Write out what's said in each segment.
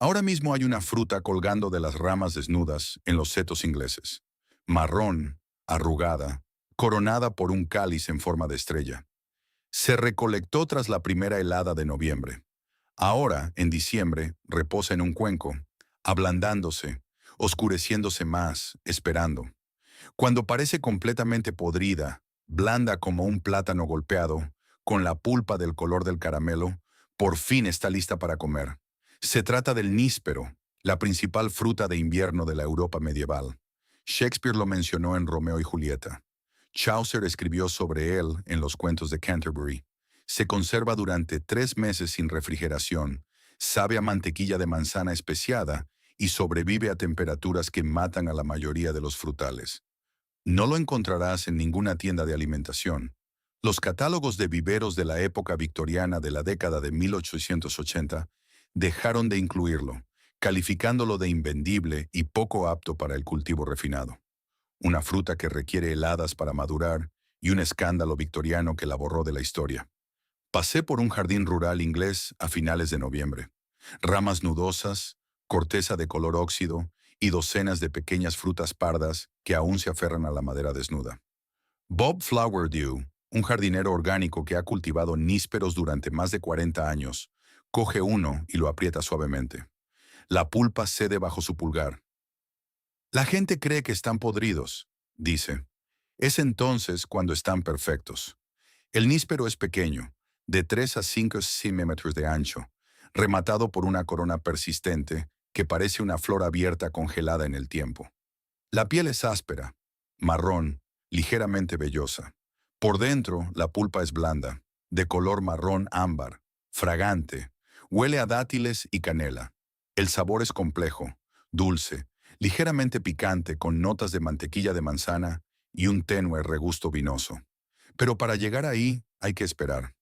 Ahora mismo hay una fruta colgando de las ramas desnudas en los setos ingleses. Marrón, arrugada, coronada por un cáliz en forma de estrella. Se recolectó tras la primera helada de noviembre. Ahora, en diciembre, reposa en un cuenco, ablandándose, oscureciéndose más, esperando. Cuando parece completamente podrida, blanda como un plátano golpeado, con la pulpa del color del caramelo, por fin está lista para comer. Se trata del níspero, la principal fruta de invierno de la Europa medieval. Shakespeare lo mencionó en Romeo y Julieta. Chaucer escribió sobre él en los cuentos de Canterbury. Se conserva durante 3 meses sin refrigeración, sabe a mantequilla de manzana especiada y sobrevive a temperaturas que matan a la mayoría de los frutales. No lo encontrarás en ninguna tienda de alimentación. Los catálogos de viveros de la época victoriana de la década de 1880 dejaron de incluirlo, calificándolo de invendible y poco apto para el cultivo refinado. Una fruta que requiere heladas para madurar y un escándalo victoriano que la borró de la historia. Pasé por un jardín rural inglés a finales de noviembre. Ramas nudosas, corteza de color óxido y docenas de pequeñas frutas pardas que aún se aferran a la madera desnuda. Bob Flowerdew, un jardinero orgánico que ha cultivado nísperos durante más de 40 años, coge uno y lo aprieta suavemente. La pulpa cede bajo su pulgar. La gente cree que están podridos, dice. Es entonces cuando están perfectos. El níspero es pequeño, de 3 a 5 centímetros de ancho, rematado por una corona persistente que parece una flor abierta congelada en el tiempo. La piel es áspera, marrón, ligeramente vellosa. Por dentro, la pulpa es blanda, de color marrón ámbar, fragante, huele a dátiles y canela. El sabor es complejo, dulce, ligeramente picante con notas de mantequilla de manzana y un tenue regusto vinoso. Pero para llegar ahí hay que esperar.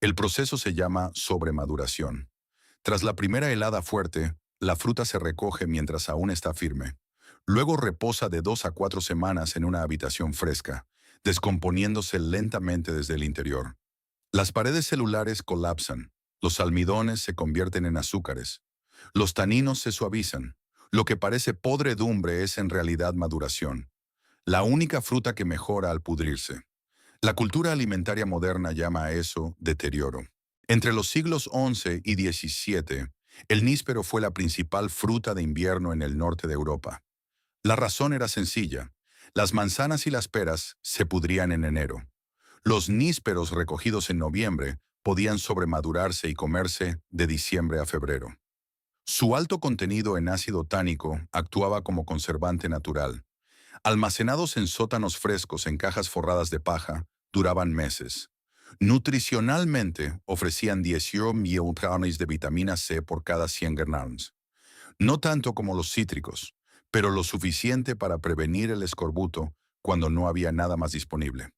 El proceso se llama sobremaduración. Tras la primera helada fuerte, la fruta se recoge mientras aún está firme. Luego reposa de 2 a 4 semanas en una habitación fresca, descomponiéndose lentamente desde el interior. Las paredes celulares colapsan, los almidones se convierten en azúcares, los taninos se suavizan. Lo que parece podredumbre es en realidad maduración, la única fruta que mejora al pudrirse. La cultura alimentaria moderna llama a eso deterioro. Entre los siglos XI y XVII, el níspero fue la principal fruta de invierno en el norte de Europa. La razón era sencilla. Las manzanas y las peras se pudrían en enero. Los nísperos recogidos en noviembre podían sobremadurarse y comerse de diciembre a febrero. Su alto contenido en ácido tánico actuaba como conservante natural. Almacenados en sótanos frescos en cajas forradas de paja, duraban meses. Nutricionalmente, ofrecían 18 miligramos de vitamina C por cada 100 gramos. No tanto como los cítricos, pero lo suficiente para prevenir el escorbuto cuando no había nada más disponible.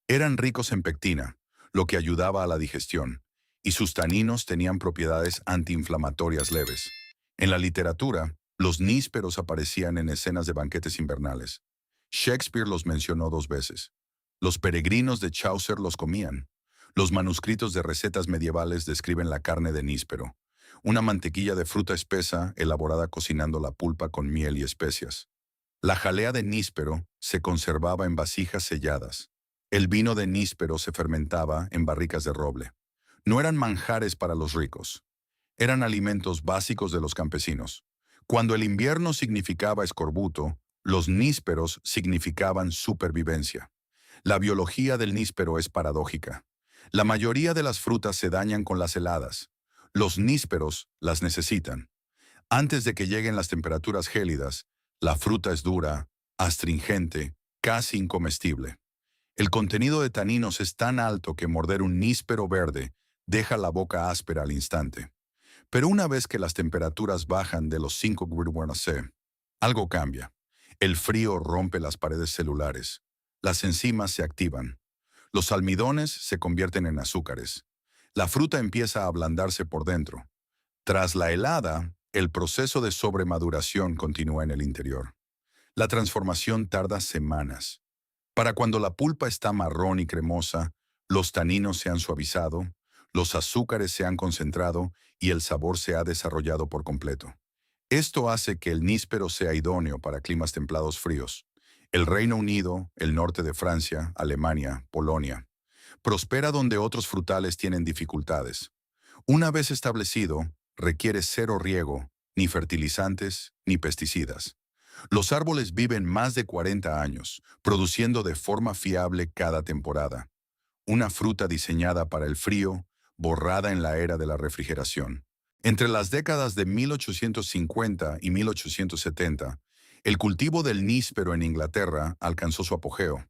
Eran ricos en pectina, lo que ayudaba a la digestión, y sus taninos tenían propiedades antiinflamatorias leves. En la literatura, los nísperos aparecían en escenas de banquetes invernales. Shakespeare los mencionó 2 veces. Los peregrinos de Chaucer los comían. Los manuscritos de recetas medievales describen la carne de níspero, una mantequilla de fruta espesa elaborada cocinando la pulpa con miel y especias. La jalea de níspero se conservaba en vasijas selladas. El vino de níspero se fermentaba en barricas de roble. No eran manjares para los ricos. Eran alimentos básicos de los campesinos. Cuando el invierno significaba escorbuto, los nísperos significaban supervivencia. La biología del níspero es paradójica. La mayoría de las frutas se dañan con las heladas. Los nísperos las necesitan. Antes de que lleguen las temperaturas gélidas, la fruta es dura, astringente, casi incomestible. El contenido de taninos es tan alto que morder un níspero verde deja la boca áspera al instante. Pero una vez que las temperaturas bajan de los 5 grados C, algo cambia. El frío rompe las paredes celulares. Las enzimas se activan. Los almidones se convierten en azúcares. La fruta empieza a ablandarse por dentro. Tras la helada, el proceso de sobremaduración continúa en el interior. La transformación tarda semanas. Para cuando la pulpa está marrón y cremosa, los taninos se han suavizado, Los azúcares se han concentrado y el sabor se ha desarrollado por completo. Esto hace que el níspero sea idóneo para climas templados fríos. El Reino Unido, el norte de Francia, Alemania, Polonia. Prospera donde otros frutales tienen dificultades. Una vez establecido, requiere cero riego, ni fertilizantes, ni pesticidas. Los árboles viven más de 40 años, produciendo de forma fiable cada temporada. Una fruta diseñada para el frío, borrada en la era de la refrigeración. Entre las décadas de 1850 y 1870, el cultivo del níspero en Inglaterra alcanzó su apogeo.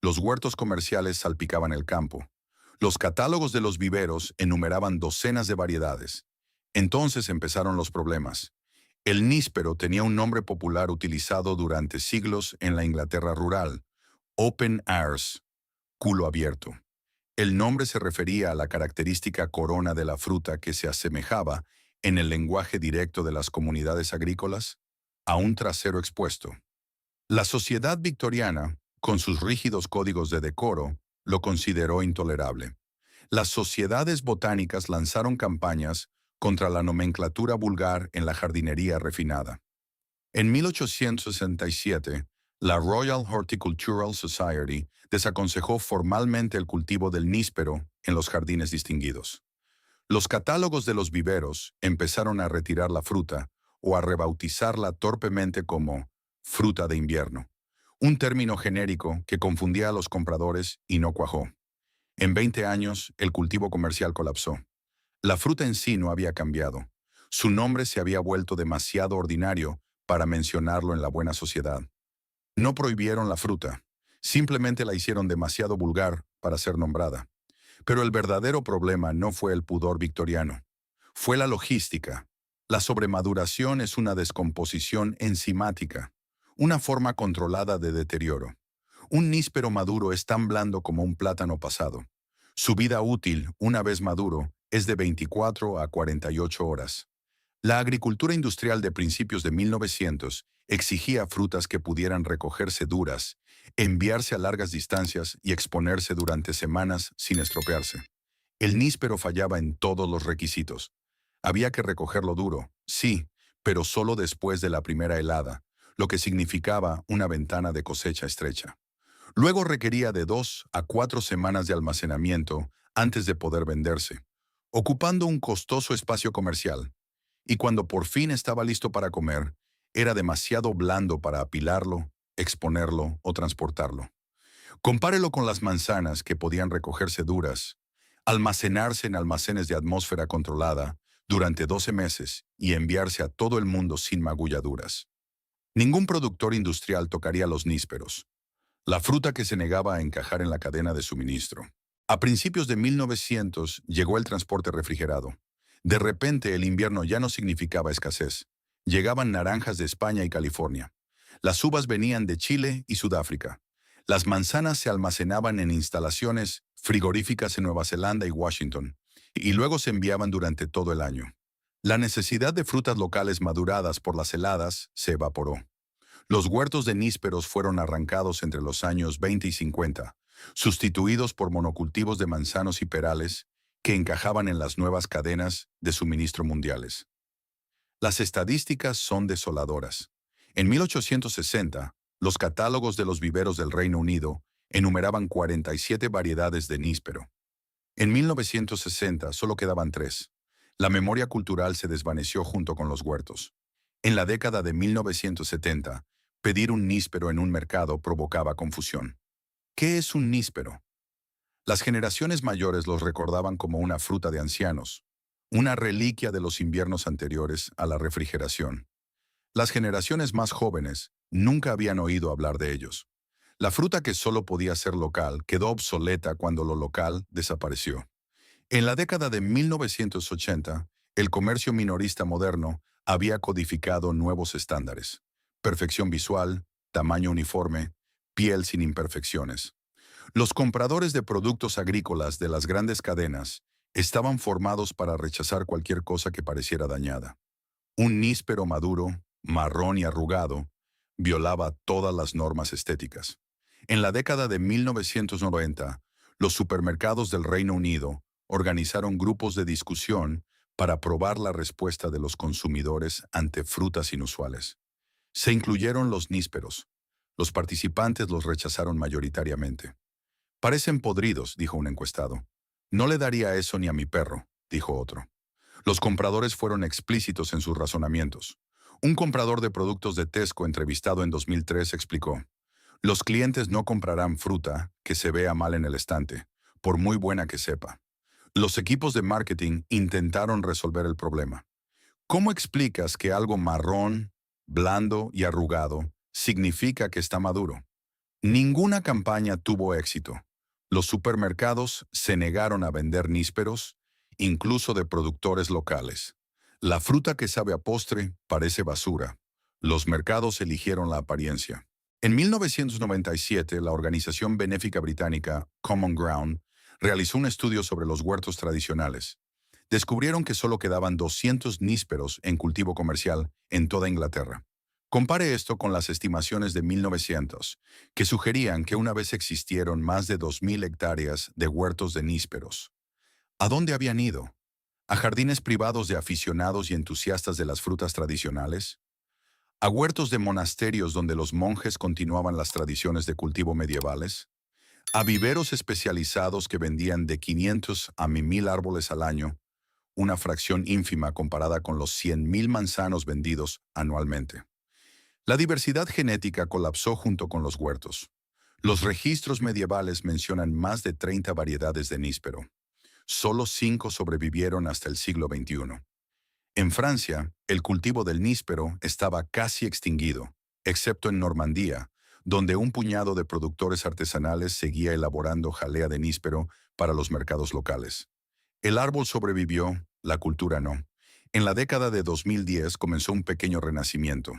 Los huertos comerciales salpicaban el campo. Los catálogos de los viveros enumeraban docenas de variedades. Entonces empezaron los problemas. El níspero tenía un nombre popular utilizado durante siglos en la Inglaterra rural: open ears, culo abierto. El nombre se refería a la característica corona de la fruta que se asemejaba, en el lenguaje directo de las comunidades agrícolas, a un trasero expuesto. La sociedad victoriana, con sus rígidos códigos de decoro, lo consideró intolerable. Las sociedades botánicas lanzaron campañas contra la nomenclatura vulgar en la jardinería refinada. En 1867, la Royal Horticultural Society desaconsejó formalmente el cultivo del níspero en los jardines distinguidos. Los catálogos de los viveros empezaron a retirar la fruta o a rebautizarla torpemente como fruta de invierno, un término genérico que confundía a los compradores y no cuajó. En 20 años, el cultivo comercial colapsó. La fruta en sí no había cambiado. Su nombre se había vuelto demasiado ordinario para mencionarlo en la buena sociedad. No prohibieron la fruta, simplemente la hicieron demasiado vulgar para ser nombrada. Pero el verdadero problema no fue el pudor victoriano, fue la logística. La sobremaduración es una descomposición enzimática, una forma controlada de deterioro. Un níspero maduro es tan blando como un plátano pasado. Su vida útil, una vez maduro, es de 24 a 48 horas. La agricultura industrial de principios de 1900 exigía frutas que pudieran recogerse duras, enviarse a largas distancias y exponerse durante semanas sin estropearse. El níspero fallaba en todos los requisitos. Había que recogerlo duro, sí, pero solo después de la primera helada, lo que significaba una ventana de cosecha estrecha. Luego requería de 2 a 4 semanas de almacenamiento antes de poder venderse, ocupando un costoso espacio comercial. Y cuando por fin estaba listo para comer, era demasiado blando para apilarlo, exponerlo o transportarlo. Compárelo con las manzanas, que podían recogerse duras, almacenarse en almacenes de atmósfera controlada durante 12 meses y enviarse a todo el mundo sin magulladuras. Ningún productor industrial tocaría los nísperos, la fruta que se negaba a encajar en la cadena de suministro. A principios de 1900 llegó el transporte refrigerado. De repente el invierno ya no significaba escasez. Llegaban naranjas de España y California. Las uvas venían de Chile y Sudáfrica. Las manzanas se almacenaban en instalaciones frigoríficas en Nueva Zelanda y Washington, y luego se enviaban durante todo el año. La necesidad de frutas locales maduradas por las heladas se evaporó. Los huertos de nísperos fueron arrancados entre los años 20 y 50, sustituidos por monocultivos de manzanos y perales que encajaban en las nuevas cadenas de suministro mundiales. Las estadísticas son desoladoras. En 1860, los catálogos de los viveros del Reino Unido enumeraban 47 variedades de níspero. En 1960 solo quedaban 3. La memoria cultural se desvaneció junto con los huertos. En la década de 1970, pedir un níspero en un mercado provocaba confusión. ¿Qué es un níspero? Las generaciones mayores los recordaban como una fruta de ancianos, una reliquia de los inviernos anteriores a la refrigeración. Las generaciones más jóvenes nunca habían oído hablar de ellos. La fruta que solo podía ser local quedó obsoleta cuando lo local desapareció. En la década de 1980, el comercio minorista moderno había codificado nuevos estándares: perfección visual, tamaño uniforme, piel sin imperfecciones. Los compradores de productos agrícolas de las grandes cadenas estaban formados para rechazar cualquier cosa que pareciera dañada. Un níspero maduro, marrón y arrugado, violaba todas las normas estéticas. En la década de 1990, los supermercados del Reino Unido organizaron grupos de discusión para probar la respuesta de los consumidores ante frutas inusuales. Se incluyeron los nísperos. Los participantes los rechazaron mayoritariamente. Parecen podridos, dijo un encuestado. No le daría eso ni a mi perro, dijo otro. Los compradores fueron explícitos en sus razonamientos. Un comprador de productos de Tesco entrevistado en 2003 explicó: los clientes no comprarán fruta que se vea mal en el estante, por muy buena que sepa. Los equipos de marketing intentaron resolver el problema. ¿Cómo explicas que algo marrón, blando y arrugado significa que está maduro? Ninguna campaña tuvo éxito. Los supermercados se negaron a vender nísperos, incluso de productores locales. La fruta que sabe a postre parece basura. Los mercados eligieron la apariencia. En 1997, la organización benéfica británica Common Ground realizó un estudio sobre los huertos tradicionales. Descubrieron que solo quedaban 200 nísperos en cultivo comercial en toda Inglaterra. Compare esto con las estimaciones de 1900, que sugerían que una vez existieron más de 2.000 hectáreas de huertos de nísperos. ¿A dónde habían ido? ¿A jardines privados de aficionados y entusiastas de las frutas tradicionales? ¿A huertos de monasterios donde los monjes continuaban las tradiciones de cultivo medievales? ¿A viveros especializados que vendían de 500 a 1.000 árboles al año, una fracción ínfima comparada con los 100.000 manzanos vendidos anualmente? La diversidad genética colapsó junto con los huertos. Los registros medievales mencionan más de 30 variedades de níspero. Solo 5 sobrevivieron hasta el siglo XXI. En Francia, el cultivo del níspero estaba casi extinguido, excepto en Normandía, donde un puñado de productores artesanales seguía elaborando jalea de níspero para los mercados locales. El árbol sobrevivió, la cultura no. En la década de 2010 comenzó un pequeño renacimiento.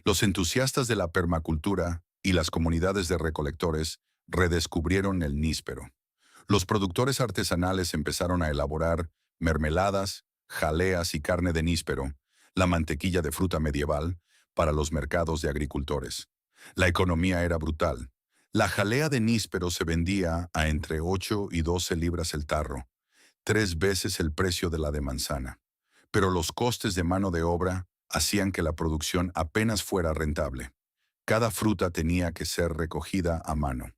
Los entusiastas de la permacultura y las comunidades de recolectores redescubrieron el níspero. Los productores artesanales empezaron a elaborar mermeladas, jaleas y carne de níspero, la mantequilla de fruta medieval, para los mercados de agricultores. La economía era brutal. La jalea de níspero se vendía a entre 8 y 12 libras el tarro, 3 veces el precio de la de manzana. Pero los costes de mano de obra hacían que la producción apenas fuera rentable. Cada fruta tenía que ser recogida a mano.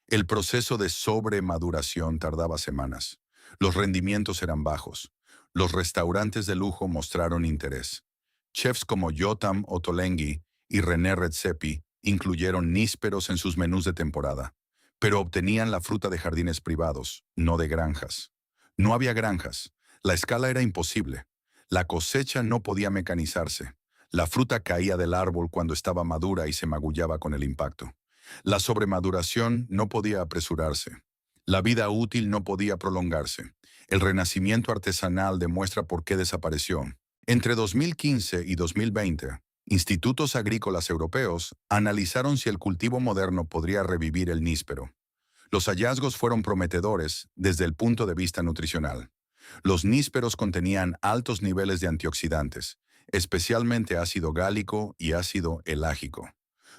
El proceso de sobremaduración tardaba semanas. Los rendimientos eran bajos. Los restaurantes de lujo mostraron interés. Chefs como Yotam Ottolenghi y René Redzepi incluyeron nísperos en sus menús de temporada, pero obtenían la fruta de jardines privados, no de granjas. No había granjas. La escala era imposible. La cosecha no podía mecanizarse. La fruta caía del árbol cuando estaba madura y se magullaba con el impacto. La sobremaduración no podía apresurarse. La vida útil no podía prolongarse. El renacimiento artesanal demuestra por qué desapareció. Entre 2015 y 2020, institutos agrícolas europeos analizaron si el cultivo moderno podría revivir el níspero. Los hallazgos fueron prometedores desde el punto de vista nutricional. Los nísperos contenían altos niveles de antioxidantes, especialmente ácido gálico y ácido elágico.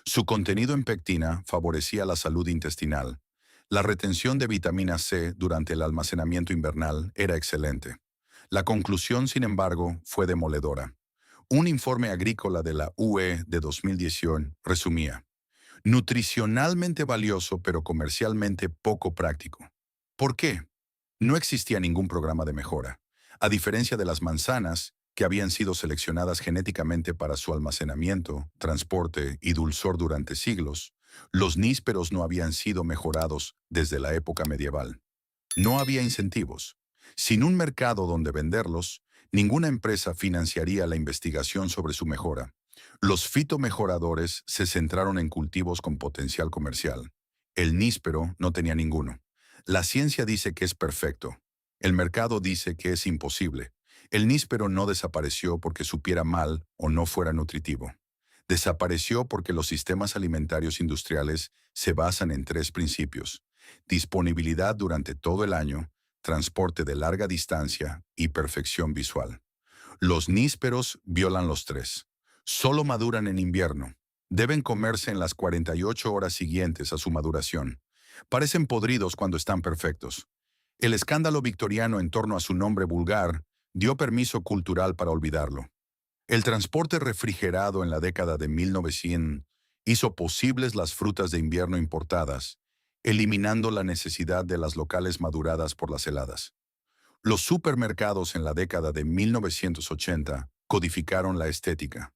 Su contenido en pectina favorecía la salud intestinal. La retención de vitamina C durante el almacenamiento invernal era excelente. La conclusión, sin embargo, fue demoledora. Un informe agrícola de la UE de 2018 resumía: nutricionalmente valioso pero comercialmente poco práctico. ¿Por qué? No existía ningún programa de mejora. A diferencia de las manzanas, que habían sido seleccionadas genéticamente para su almacenamiento, transporte y dulzor durante siglos, los nísperos no habían sido mejorados desde la época medieval. No había incentivos. Sin un mercado donde venderlos, ninguna empresa financiaría la investigación sobre su mejora. Los fitomejoradores se centraron en cultivos con potencial comercial. El níspero no tenía ninguno. La ciencia dice que es perfecto. El mercado dice que es imposible. El níspero no desapareció porque supiera mal o no fuera nutritivo. Desapareció porque los sistemas alimentarios industriales se basan en 3 principios: disponibilidad durante todo el año, transporte de larga distancia y perfección visual. Los nísperos violan los 3. Solo maduran en invierno. Deben comerse en las 48 horas siguientes a su maduración. Parecen podridos cuando están perfectos. El escándalo victoriano en torno a su nombre vulgar dio permiso cultural para olvidarlo. El transporte refrigerado en la década de 1900 hizo posibles las frutas de invierno importadas, eliminando la necesidad de las locales maduradas por las heladas. Los supermercados en la década de 1980 codificaron la estética.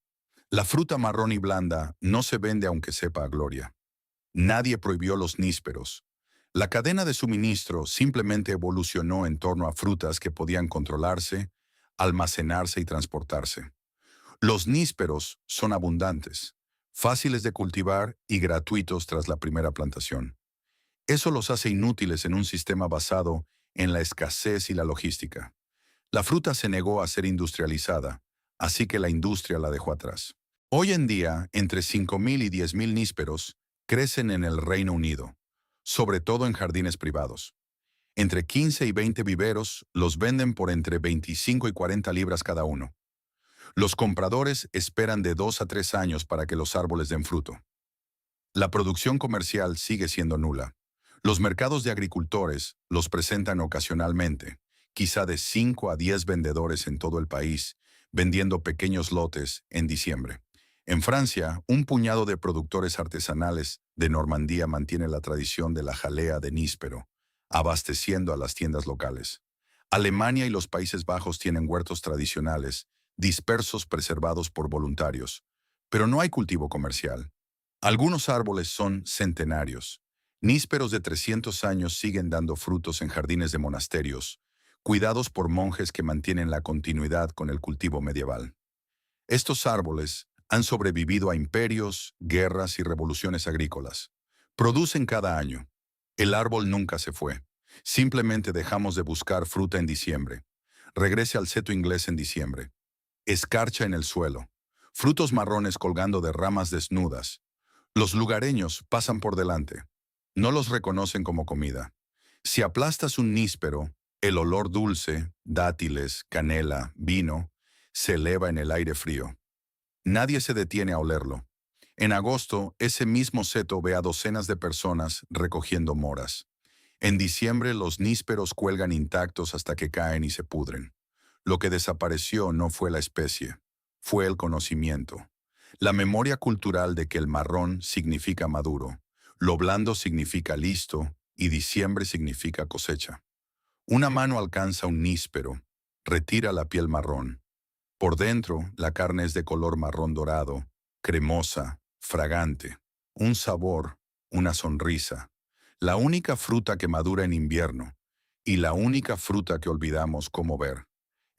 La fruta marrón y blanda no se vende aunque sepa a gloria. Nadie prohibió los nísperos. La cadena de suministro simplemente evolucionó en torno a frutas que podían controlarse, almacenarse y transportarse. Los nísperos son abundantes, fáciles de cultivar y gratuitos tras la primera plantación. Eso los hace inútiles en un sistema basado en la escasez y la logística. La fruta se negó a ser industrializada, así que la industria la dejó atrás. Hoy en día, entre 5.000 y 10.000 nísperos crecen en el Reino Unido, sobre todo en jardines privados. Entre 15 y 20 viveros los venden por entre 25 y 40 libras cada uno. Los compradores esperan de 2 a 3 años para que los árboles den fruto. La producción comercial sigue siendo nula. Los mercados de agricultores los presentan ocasionalmente, quizá de 5 a 10 vendedores en todo el país, vendiendo pequeños lotes en diciembre. En Francia, un puñado de productores artesanales de Normandía mantiene la tradición de la jalea de níspero, abasteciendo a las tiendas locales. Alemania y los Países Bajos tienen huertos tradicionales, dispersos preservados por voluntarios, pero no hay cultivo comercial. Algunos árboles son centenarios. Nísperos de 300 años siguen dando frutos en jardines de monasterios, cuidados por monjes que mantienen la continuidad con el cultivo medieval. Estos árboles han sobrevivido a imperios, guerras y revoluciones agrícolas. Producen cada año. El árbol nunca se fue. Simplemente dejamos de buscar fruta en diciembre. Regrese al seto inglés en diciembre. Escarcha en el suelo. Frutos marrones colgando de ramas desnudas. Los lugareños pasan por delante. No los reconocen como comida. Si aplastas un níspero, el olor dulce, dátiles, canela, vino, se eleva en el aire frío. Nadie se detiene a olerlo. En agosto, ese mismo seto ve a docenas de personas recogiendo moras. En diciembre, los nísperos cuelgan intactos hasta que caen y se pudren. Lo que desapareció no fue la especie, fue el conocimiento. La memoria cultural de que el marrón significa maduro, lo blando significa listo y diciembre significa cosecha. Una mano alcanza un níspero, retira la piel marrón. Por dentro, la carne es de color marrón dorado, cremosa, fragante. Un sabor, una sonrisa. La única fruta que madura en invierno y la única fruta que olvidamos cómo ver.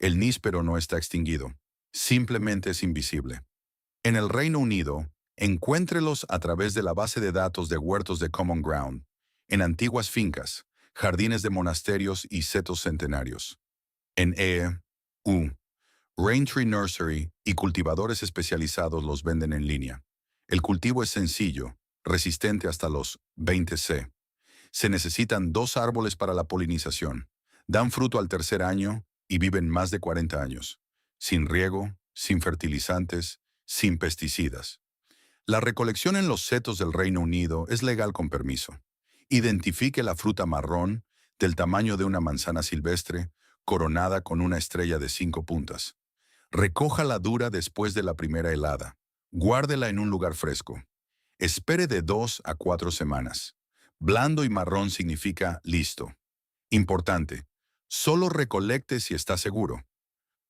El níspero no está extinguido, simplemente es invisible. En el Reino Unido, encuéntrelos a través de la base de datos de huertos de Common Ground, en antiguas fincas, jardines de monasterios y setos centenarios. En EU, Raintree Nursery y cultivadores especializados los venden en línea. El cultivo es sencillo, resistente hasta los 20°C. Se necesitan 2 árboles para la polinización. Dan fruto al tercer año y viven más de 40 años. Sin riego, sin fertilizantes, sin pesticidas. La recolección en los setos del Reino Unido es legal con permiso. Identifique la fruta marrón del tamaño de una manzana silvestre, coronada con una estrella de 5 puntas. Recójala dura después de la primera helada. Guárdela en un lugar fresco. Espere de 2 a 4 semanas. Blando y marrón significa listo. Importante, solo recolecte si está seguro.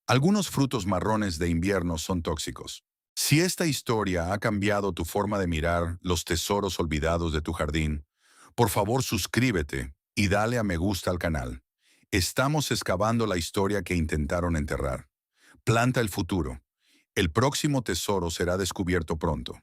Algunos frutos marrones de invierno son tóxicos. Si esta historia ha cambiado tu forma de mirar los tesoros olvidados de tu jardín, por favor suscríbete y dale a me gusta al canal. Estamos excavando la historia que intentaron enterrar. Planta el futuro. El próximo tesoro será descubierto pronto.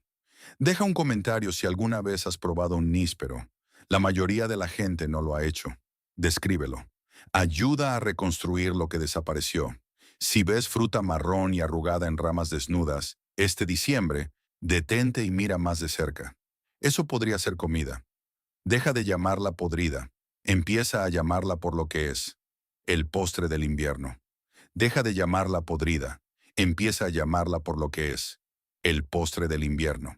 Deja un comentario si alguna vez has probado un níspero. La mayoría de la gente no lo ha hecho. Descríbelo. Ayuda a reconstruir lo que desapareció. Si ves fruta marrón y arrugada en ramas desnudas, este diciembre, detente y mira más de cerca. Eso podría ser comida. Deja de llamarla podrida. Empieza a llamarla por lo que es. El postre del invierno. Deja de llamarla podrida. Empieza a llamarla por lo que es. El postre del invierno.